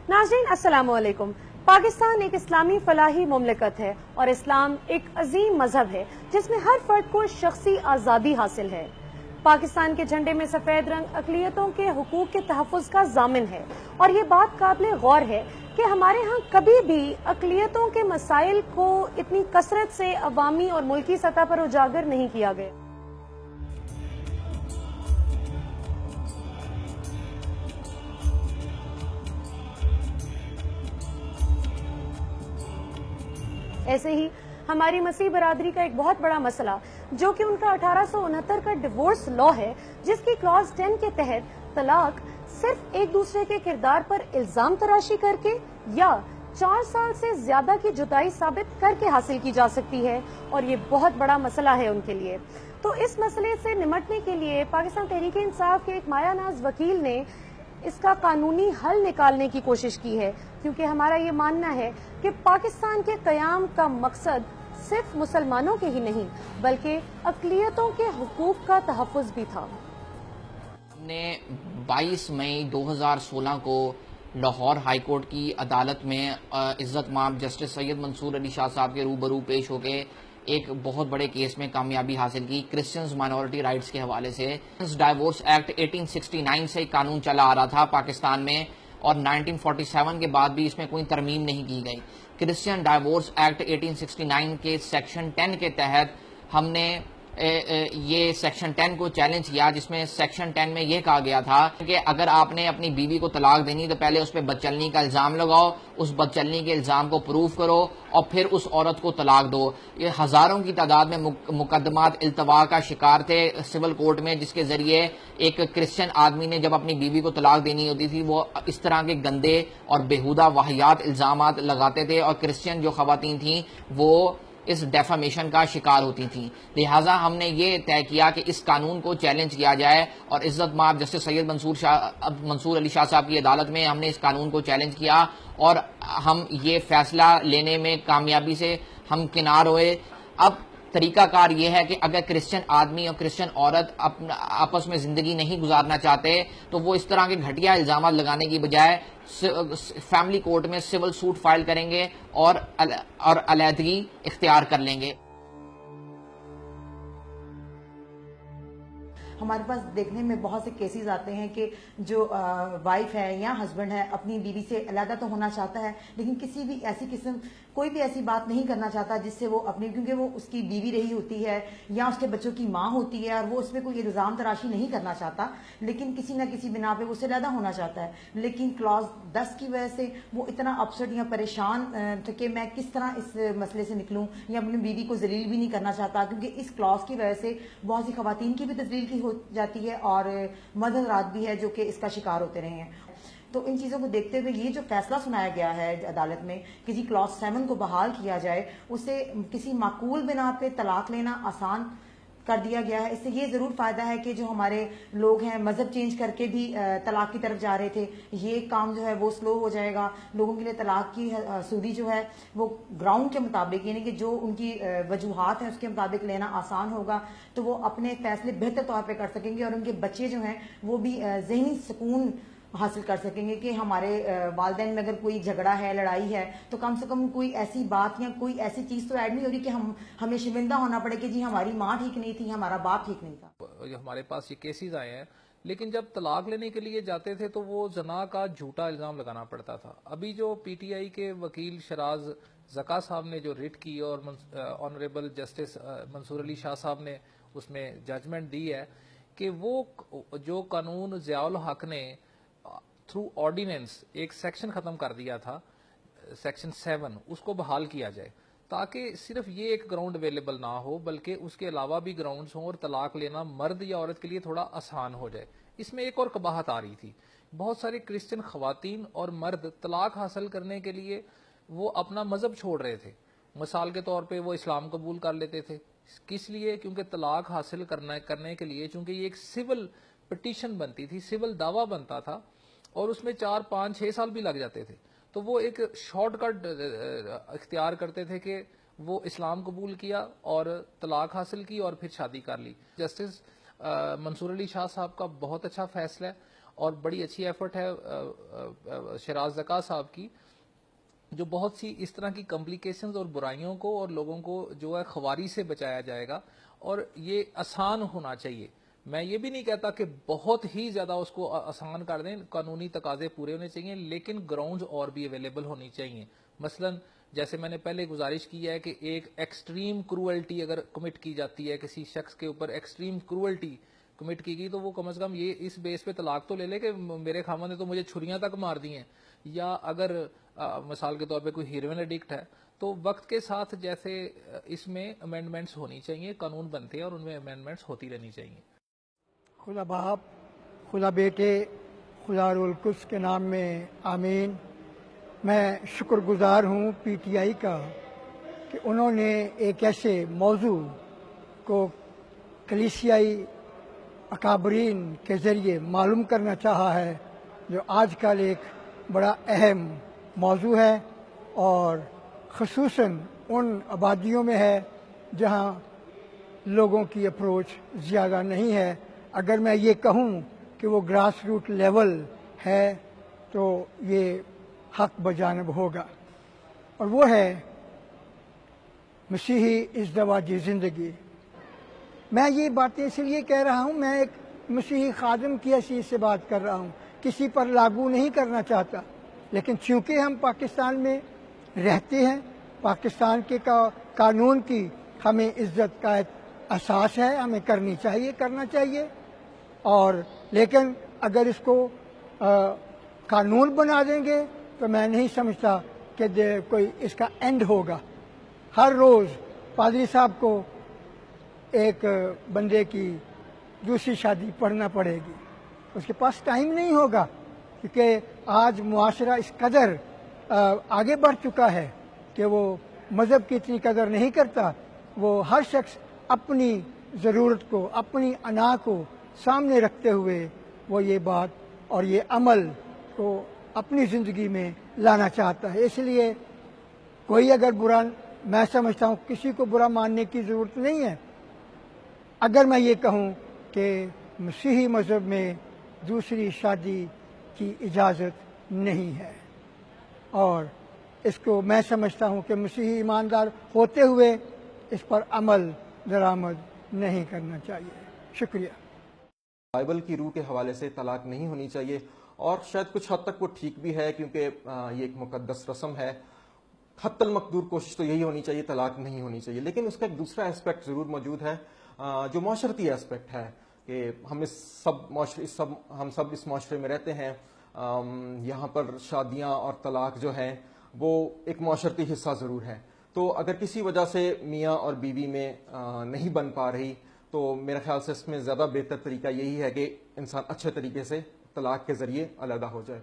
ناظرین السلام علیکم۔ پاکستان ایک اسلامی فلاحی مملکت ہے اور اسلام ایک عظیم مذہب ہے جس میں ہر فرد کو شخصی آزادی حاصل ہے۔ پاکستان کے جھنڈے میں سفید رنگ اقلیتوں کے حقوق کے تحفظ کا ضامن ہے اور یہ بات قابل غور ہے کہ ہمارے ہاں کبھی بھی اقلیتوں کے مسائل کو اتنی کثرت سے عوامی اور ملکی سطح پر اجاگر نہیں کیا گیا۔ ایسے ہی ہماری مسیح برادری کا ایک بہت بڑا مسئلہ جو کہ ان کا 1869 کا ڈیورس لا ہے، جس کی کلاز 10 کے تحت طلاق صرف ایک دوسرے کے کردار پر الزام تراشی کر کے یا 4 سال سے زیادہ کی جدائی ثابت کر کے حاصل کی جا سکتی ہے، اور یہ بہت بڑا مسئلہ ہے ان کے لیے۔ تو اس مسئلے سے نمٹنے کے لیے پاکستان تحریک انصاف کے ایک مایہ ناز وکیل نے اس کا قانونی حل نکالنے کی کوشش کی ہے، کیونکہ ہمارا یہ ماننا ہے کہ پاکستان کے قیام کا مقصد صرف مسلمانوں کے ہی نہیں بلکہ اقلیتوں کے حقوق کا تحفظ بھی تھا۔ نے 22 مئی 2016 کو لاہور ہائی کورٹ کی عدالت میں عزت مآب جسٹس سید منصور علی شاہ صاحب کے روبرو پیش ہو کے ایک بہت بڑے کیس میں کامیابی حاصل کی کرسچنز مائنورٹی رائٹس کے حوالے سے۔ ڈائیورس ایکٹ 1869 سے قانون چلا آ رہا تھا پاکستان میں، اور 1947 کے بعد بھی اس میں کوئی ترمیم نہیں کی گئی۔ کرسچین ڈائیورس ایکٹ 1869 کے سیکشن 10 کے تحت ہم نے یہ سیکشن 10 کو چیلنج کیا، جس میں سیکشن 10 میں یہ کہا گیا تھا کہ اگر آپ نے اپنی بیوی کو طلاق دینی تو پہلے اس پہ بدچلنی کا الزام لگاؤ، اس بدچلنی کے الزام کو پروف کرو اور پھر اس عورت کو طلاق دو۔ یہ ہزاروں کی تعداد میں مقدمات التوا کا شکار تھے سول کورٹ میں، جس کے ذریعے ایک کرسچن آدمی نے جب اپنی بیوی کو طلاق دینی ہوتی تھی وہ اس طرح کے گندے اور بےہودہ واہیات الزامات لگاتے تھے، اور کرسچن جو خواتین تھیں وہ اس ڈیفامیشن کا شکار ہوتی تھیں۔ لہٰذا ہم نے یہ طے کیا کہ اس قانون کو چیلنج کیا جائے، اور عزت مآب جسٹس سید منصور علی شاہ صاحب کی عدالت میں ہم نے اس قانون کو چیلنج کیا، اور ہم یہ فیصلہ لینے میں کامیابی سے ہم کنار ہوئے۔ اب طریقہ کار یہ ہے کہ اگر کرسچن آدمی اور کرسچن عورت آپس میں زندگی نہیں گزارنا چاہتے تو وہ اس طرح کے گھٹیا الزامات لگانے کی بجائے فیملی کورٹ میں سول سوٹ فائل کریں گے اور علیحدگی اختیار کر لیں گے۔ ہمارے پاس دیکھنے میں بہت سے کیسز آتے ہیں کہ جو وائف ہے یا ہسبینڈ ہے اپنی بیوی سے علیحدہ تو ہونا چاہتا ہے، لیکن کسی بھی ایسی قسم کوئی بھی ایسی بات نہیں کرنا چاہتا جس سے وہ اپنی، کیونکہ وہ اس کی بیوی رہی ہوتی ہے یا اس کے بچوں کی ماں ہوتی ہے، اور وہ اس میں کوئی الزام تراشی نہیں کرنا چاہتا، لیکن کسی نہ کسی بنا پہ وہ اس سے علیحدہ ہونا چاہتا ہے۔ لیکن کلاز 10 کی وجہ سے وہ اتنا اپسٹ یا پریشان تھا کہ میں کس طرح اس مسئلے سے نکلوں، یا اپنی بیوی کو ذلیل بھی نہیں کرنا چاہتا، کیونکہ اس کلاز کی وجہ سے بہت سی خواتین کی بھی تذلیل کی ہو جاتی ہے اور مرد حضرات بھی ہے جو کہ اس کا شکار ہوتے رہے ہیں۔ تو ان چیزوں کو دیکھتے ہوئے یہ جو فیصلہ سنایا گیا ہے عدالت میں کہ جی کلاس 7 کو بحال کیا جائے، اسے کسی معقول بنا پہ طلاق لینا آسان کر دیا گیا ہے۔ اس سے یہ ضرور فائدہ ہے کہ جو ہمارے لوگ ہیں مذہب چینج کر کے بھی طلاق کی طرف جا رہے تھے، یہ کام جو ہے وہ سلو ہو جائے گا، لوگوں کے لیے طلاق کی حصولی جو ہے وہ گراؤنڈ کے مطابق، یعنی کہ جو ان کی وجوہات ہیں اس کے مطابق لینا آسان ہوگا، تو وہ اپنے فیصلے بہتر طور پہ کر سکیں گے، اور ان کے بچے جو ہیں وہ بھی ذہنی سکون حاصل کر سکیں گے کہ ہمارے والدین میں اگر کوئی جھگڑا ہے، لڑائی ہے، تو کم سے کم کوئی ایسی بات یا کوئی ایسی چیز تو ایڈ نہیں ہو رہی کہ ہمیں شرمندہ ہونا پڑے کہ جی ہماری ماں ٹھیک نہیں تھی، ہمارا باپ ٹھیک نہیں تھا۔ ہمارے پاس یہ کیسز آئے ہیں، لیکن جب طلاق لینے کے لیے جاتے تھے تو وہ زنا کا جھوٹا الزام لگانا پڑتا تھا۔ ابھی جو پی ٹی آئی کے وکیل شراز زکا صاحب نے جو ریٹ کی اور آنریبل جسٹس منصور علی شاہ صاحب نے اس میں ججمنٹ دی ہے کہ وہ جو قانون ضیاء الحق نے تھرو آرڈیننس ایک سیکشن ختم کر دیا تھا، سیکشن 7، اس کو بحال کیا جائے تاکہ صرف یہ ایک گراؤنڈ اویلیبل نہ ہو بلکہ اس کے علاوہ بھی گراؤنڈز ہوں، اور طلاق لینا مرد یا عورت کے لیے تھوڑا آسان ہو جائے۔ اس میں ایک اور قباحت آ رہی تھی، بہت سارے کرسچن خواتین اور مرد طلاق حاصل کرنے کے لیے وہ اپنا مذہب چھوڑ رہے تھے۔ مثال کے طور پہ وہ اسلام قبول کر لیتے تھے، کس لیے؟ کیونکہ طلاق حاصل کرنے کے لیے، چونکہ یہ ایک سول پٹیشن بنتی تھی، سول دعویٰ بنتا تھا، اور اس میں 4 5 6 سال بھی لگ جاتے تھے، تو وہ ایک شارٹ کٹ اختیار کرتے تھے کہ وہ اسلام قبول کیا اور طلاق حاصل کی اور پھر شادی کر لی۔ جسٹس منصور علی شاہ صاحب کا بہت اچھا فیصلہ ہے، اور بڑی اچھی ایفرٹ ہے شراز زکا صاحب کی، جو بہت سی اس طرح کی کمپلیکیشنز اور برائیوں کو اور لوگوں کو جو ہے خواری سے بچایا جائے گا، اور یہ آسان ہونا چاہیے. میں یہ بھی نہیں کہتا کہ بہت ہی زیادہ اس کو آسان کر دیں، قانونی تقاضے پورے ہونے چاہیے، لیکن گراؤنڈز اور بھی اویلیبل ہونی چاہیے. مثلا جیسے میں نے پہلے گزارش کی ہے کہ ایک ایکسٹریم کروئلٹی اگر کمٹ کی جاتی ہے کسی شخص کے اوپر، ایکسٹریم کروئلٹی کمٹ کی گئی، تو وہ کم از کم یہ اس بیس پہ طلاق تو لے لے کہ میرے خاوند نے تو مجھے چھریاں تک مار دی ہیں. یا اگر مثال کے طور پہ کوئی ہیروئن ایڈکٹ ہے تو وقت کے ساتھ جیسے اس میں امینڈمنٹس ہونی چاہیے، قانون بنتے ہیں اور ان میں امینڈمنٹس ہوتی رہنی چاہیے. خدا باپ، خدا بیٹے، خدا رول القدس کے نام میں آمین. میں شکر گزار ہوں پی ٹی آئی کا کہ انہوں نے ایک ایسے موضوع کو کلیسیائی اکابرین کے ذریعے معلوم کرنا چاہا ہے جو آج کل ایک بڑا اہم موضوع ہے، اور خصوصاً ان آبادیوں میں ہے جہاں لوگوں کی اپروچ زیادہ نہیں ہے. اگر میں یہ کہوں کہ وہ گراس روٹ لیول ہے تو یہ حق بجانب ہوگا، اور وہ ہے مسیحی ازدواجی زندگی. میں یہ باتیں اس لیے کہہ رہا ہوں، میں ایک مسیحی خادم کی حیثیت سے بات کر رہا ہوں، کسی پر لاگو نہیں کرنا چاہتا، لیکن چونکہ ہم پاکستان میں رہتے ہیں، پاکستان کے قانون کی ہمیں عزت کا احساس ہے، ہمیں کرنا چاہیے. اور لیکن اگر اس کو قانون بنا دیں گے تو میں نہیں سمجھتا کہ کوئی اس کا اینڈ ہوگا. ہر روز پادری صاحب کو ایک بندے کی دوسری شادی پڑھنا پڑے گی، اس کے پاس ٹائم نہیں ہوگا، کیونکہ آج معاشرہ اس قدر آگے بڑھ چکا ہے کہ وہ مذہب کی اتنی قدر نہیں کرتا. وہ ہر شخص اپنی ضرورت کو، اپنی انا کو سامنے رکھتے ہوئے وہ یہ بات اور یہ عمل کو اپنی زندگی میں لانا چاہتا ہے. اس لیے کوئی اگر برا، میں سمجھتا ہوں کسی کو برا ماننے کی ضرورت نہیں ہے اگر میں یہ کہوں کہ مسیحی مذہب میں دوسری شادی کی اجازت نہیں ہے، اور اس کو میں سمجھتا ہوں کہ مسیحی ایماندار ہوتے ہوئے اس پر عمل درآمد نہیں کرنا چاہیے. شکریہ. بائبل کی روح کے حوالے سے طلاق نہیں ہونی چاہیے، اور شاید کچھ حد تک وہ ٹھیک بھی ہے کیونکہ یہ ایک مقدس رسم ہے. حتی المقدور کوشش تو یہی ہونی چاہیے، طلاق نہیں ہونی چاہیے. لیکن اس کا ایک دوسرا اسپیکٹ ضرور موجود ہے جو معاشرتی اسپیکٹ ہے کہ ہم سب اس معاشرے میں رہتے ہیں. یہاں پر شادیاں اور طلاق جو ہیں وہ ایک معاشرتی حصہ ضرور ہے. تو اگر کسی وجہ سے میاں اور بیوی میں نہیں بن پا رہی تو میرے خیال سے اس میں زیادہ بہتر طریقہ یہی ہے کہ انسان اچھے طریقے سے طلاق کے ذریعے علیحدہ ہو جائے.